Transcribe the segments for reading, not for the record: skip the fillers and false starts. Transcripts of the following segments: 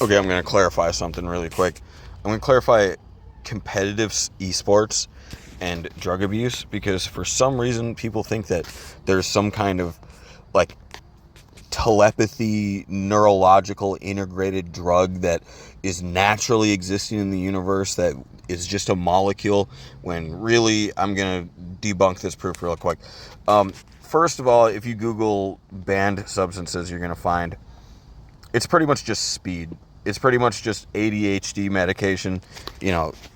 Okay, I'm going to clarify something really quick. I'm going to clarify competitive esports and drug abuse, because for some reason people think that there's some kind of like telepathy, neurological integrated drug that is naturally existing in the universe that is just a molecule, when really, I'm going to debunk this proof real quick. First of all, if you Google banned substances, you're going to find it's pretty much just speed. It's pretty much just ADHD medication,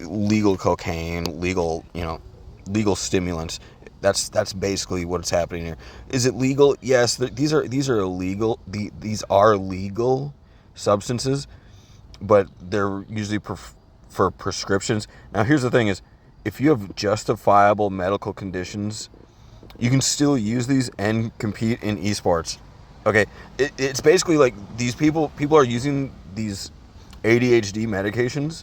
legal cocaine, legal stimulants. That's basically what's happening here. Is it legal? Yes, these are illegal. These are legal substances, but they're usually for prescriptions. Now, here's the thing: is if you have justifiable medical conditions, you can still use these and compete in esports. Okay, it's basically like these people are using these ADHD medications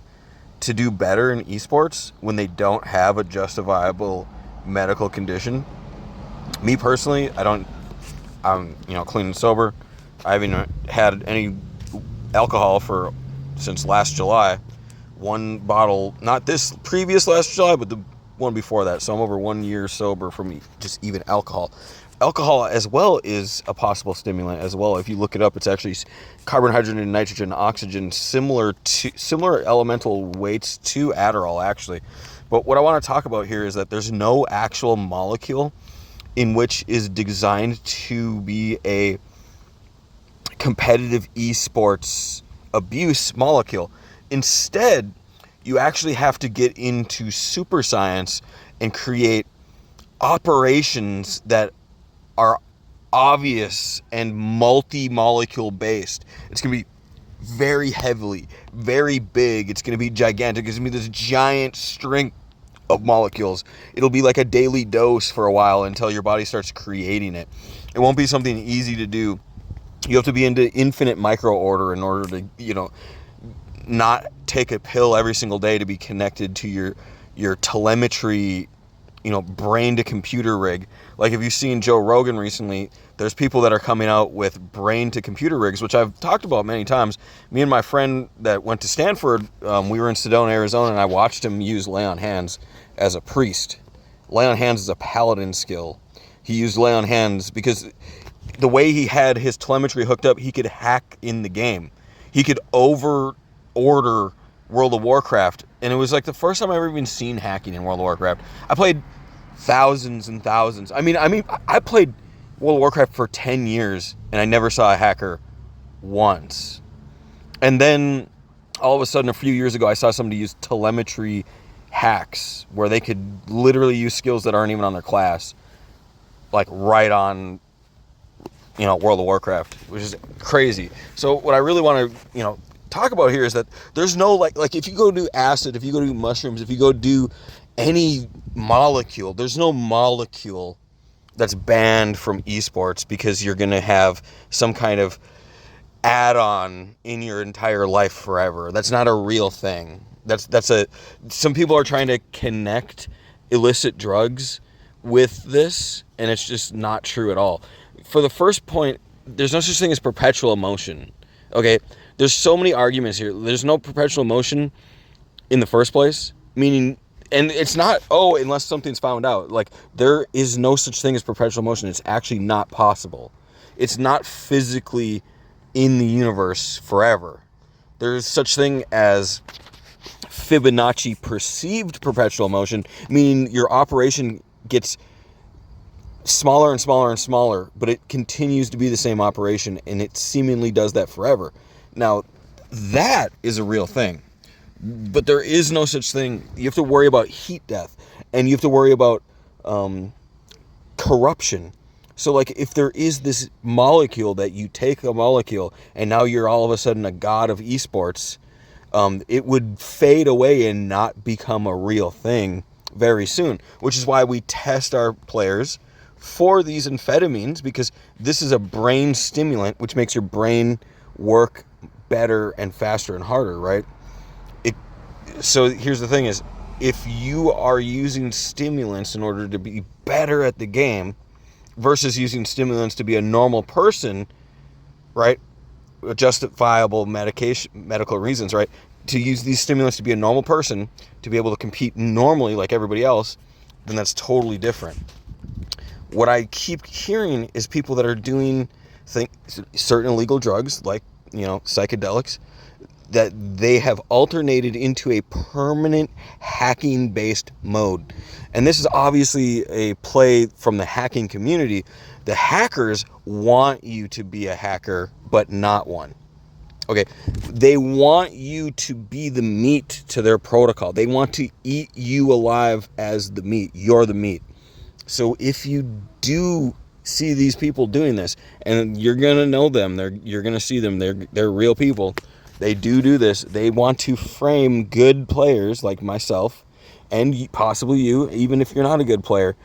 to do better in esports when they don't have a justifiable medical condition. Me personally, I'm clean and sober. I haven't had any alcohol since last July. One bottle, not this previous last July, but the one before that. So I'm over 1 year sober from just even alcohol. Alcohol as well is a possible stimulant as well. If you look it up, it's actually carbon, hydrogen, nitrogen, oxygen, similar elemental weights to Adderall, actually. But what I want to talk about here is that there's no actual molecule in which is designed to be a competitive esports abuse molecule. Instead, you actually have to get into super science and create operations that are obvious and multi-molecule based. It's going to be very heavily, very big. It's going to be gigantic. It's going to be this giant string of molecules. It'll be like a daily dose for a while until your body starts creating it. It won't be something easy to do. You have to be into infinite micro order in order to, not take a pill every single day to be connected to your telemetry, brain to computer rig. Like if you've seen Joe Rogan recently, there's people that are coming out with brain to computer rigs, which I've talked about many times. Me and my friend that went to Stanford, we were in Sedona, Arizona, and I watched him use lay on hands as a priest. Lay on hands is a paladin skill. He used lay on hands because the way he had his telemetry hooked up, he could hack in the game. He could over order World of Warcraft, and it was like the first time I've ever even seen hacking in World of Warcraft. I played thousands and thousands. I played World of Warcraft for 10 years, and I never saw a hacker once. And then, all of a sudden, a few years ago, I saw somebody use telemetry hacks, where they could literally use skills that aren't even on their class, like right on, World of Warcraft, which is crazy. So what I really want to, talk about here is that there's no, like if you go do acid, if you go do mushrooms, if you go do any molecule, there's no molecule that's banned from esports because you're going to have some kind of add-on in your entire life forever. That's not a real thing. Some people are trying to connect illicit drugs with this, and it's just not true at all. For the first point, there's no such thing as perpetual emotion. Okay? There's so many arguments here. There's no perpetual motion in the first place, meaning, and it's not, unless something's found out. Like, there is no such thing as perpetual motion. It's actually not possible. It's not physically in the universe forever. There's such thing as Fibonacci perceived perpetual motion, meaning your operation gets smaller and smaller and smaller, but it continues to be the same operation, and it seemingly does that forever. Now, that is a real thing, but there is no such thing. You have to worry about heat death, and you have to worry about corruption. So, like, if there is this molecule that you take a molecule, and now you're all of a sudden a god of esports, it would fade away and not become a real thing very soon, which is why we test our players for these amphetamines, because this is a brain stimulant, which makes your brain work better and faster and harder, right? So here's the thing is, if you are using stimulants in order to be better at the game versus using stimulants to be a normal person, right? justifiable medical reasons, right? To use these stimulants to be a normal person, to be able to compete normally like everybody else, then that's totally different. What I keep hearing is people that are doing certain illegal drugs, like, psychedelics, that they have alternated into a permanent hacking-based mode. And this is obviously a play from the hacking community. The hackers want you to be a hacker, but not one. Okay, they want you to be the meat to their protocol. They want to eat you alive as the meat. You're the meat. So if you do see these people doing this, and you're gonna know them, you're gonna see them. They're real people. They do this. They want to frame good players like myself, and possibly you, even if you're not a good player,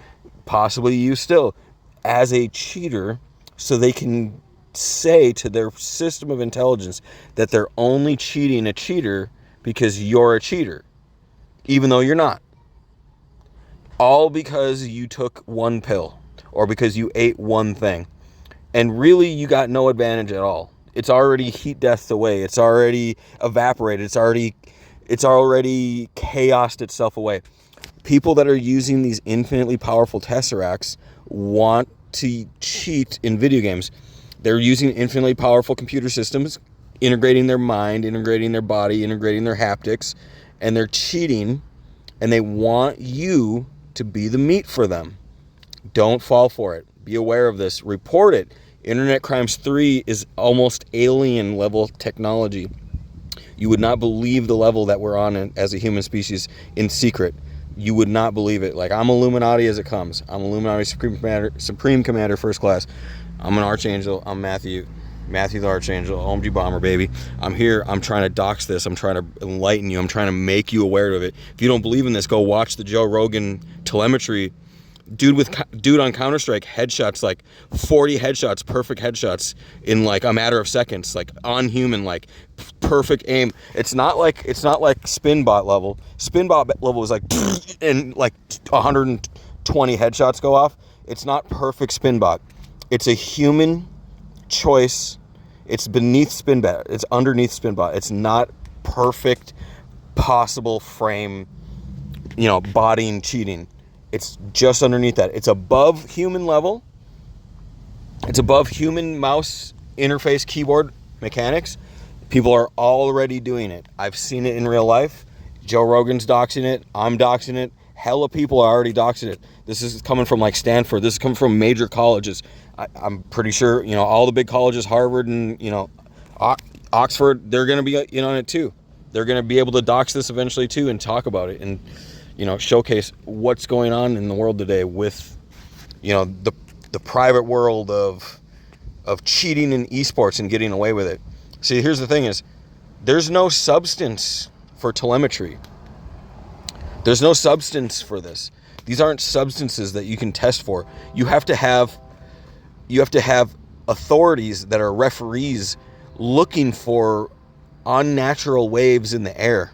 possibly you still, as a cheater, so they can say to their system of intelligence that they're only cheating a cheater because you're a cheater, even though you're not. All because you took one pill or because you ate one thing. And really, you got no advantage at all. It's already heat death away. It's already evaporated. It's already chaosed itself away. People that are using these infinitely powerful tesseracts want to cheat in video games. They're using infinitely powerful computer systems, integrating their mind, integrating their body, integrating their haptics, and they're cheating, and they want you to be the meat for them. Don't fall for it. Be aware of this. Report it. Internet Crimes 3 is almost alien level technology. You would not believe the level that we're on as a human species in secret. You would not believe it. Like, I'm Illuminati as it comes. I'm Illuminati Supreme Commander First Class. I'm an Archangel. I'm Matthew the Archangel, OMG Bomber, baby. I'm here. I'm trying to dox this. I'm trying to enlighten you. I'm trying to make you aware of it. If you don't believe in this, go watch the Joe Rogan telemetry. Dude on Counter-Strike, headshots, like 40 headshots, perfect headshots in like a matter of seconds, like on human, like perfect aim. It's not like Spinbot level. Spinbot level is like, and like 120 headshots go off. It's not perfect Spinbot. It's a human choice. It's beneath Spinbot. It's underneath Spinbot. It's not perfect possible frame, bodying cheating. It's just underneath that. It's above human level. It's above human mouse interface keyboard mechanics. People are already doing it. I've seen it in real life. Joe Rogan's doxing it. I'm doxing it. Hella people are already doxing it. This is coming from like Stanford. This is coming from major colleges. I'm pretty sure, all the big colleges, Harvard and, Oxford, they're going to be on it too. They're going to be able to dox this eventually too and talk about it and, showcase what's going on in the world today with, the private world of cheating in esports and getting away with it. See, here's the thing is, there's no substance for telemetry. There's no substance for this. These aren't substances that you can test for. You have to have authorities that are referees looking for unnatural waves in the air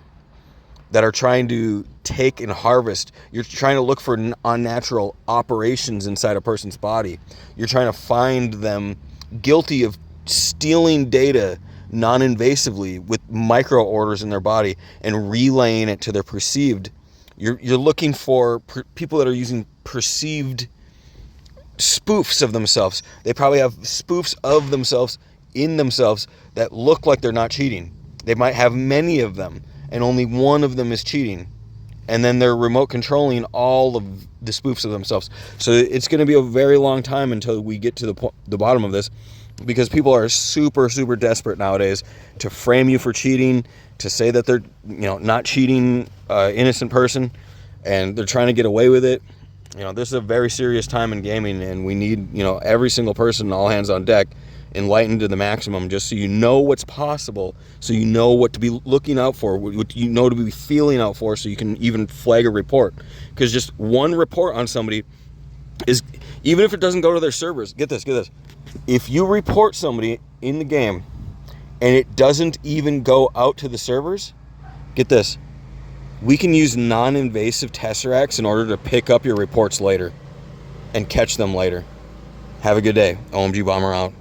that are trying to take and harvest. You're trying to look for unnatural operations inside a person's body. You're trying to find them guilty of stealing data non-invasively with micro orders in their body and relaying it to their perceived. You're looking for people that are using perceived spoofs of themselves. They probably have spoofs of themselves in themselves that look like they're not cheating. They might have many of them, and only one of them is cheating. And then they're remote controlling all of the spoofs of themselves. So it's going to be a very long time until we get to the bottom of this, because people are super, super desperate nowadays to frame you for cheating, to say that they're not cheating innocent person, and they're trying to get away with it. This is a very serious time in gaming, and we need every single person, all hands on deck, enlightened to the maximum, just so you know what's possible, so you know what to be looking out for, what to be feeling out for, so you can even flag a report. Because just one report on somebody is, even if it doesn't go to their servers, get this, if you report somebody in the game and it doesn't even go out to the servers, get this, we can use non-invasive tesseracts in order to pick up your reports later and catch them later. Have a good day. OMG Bomber out.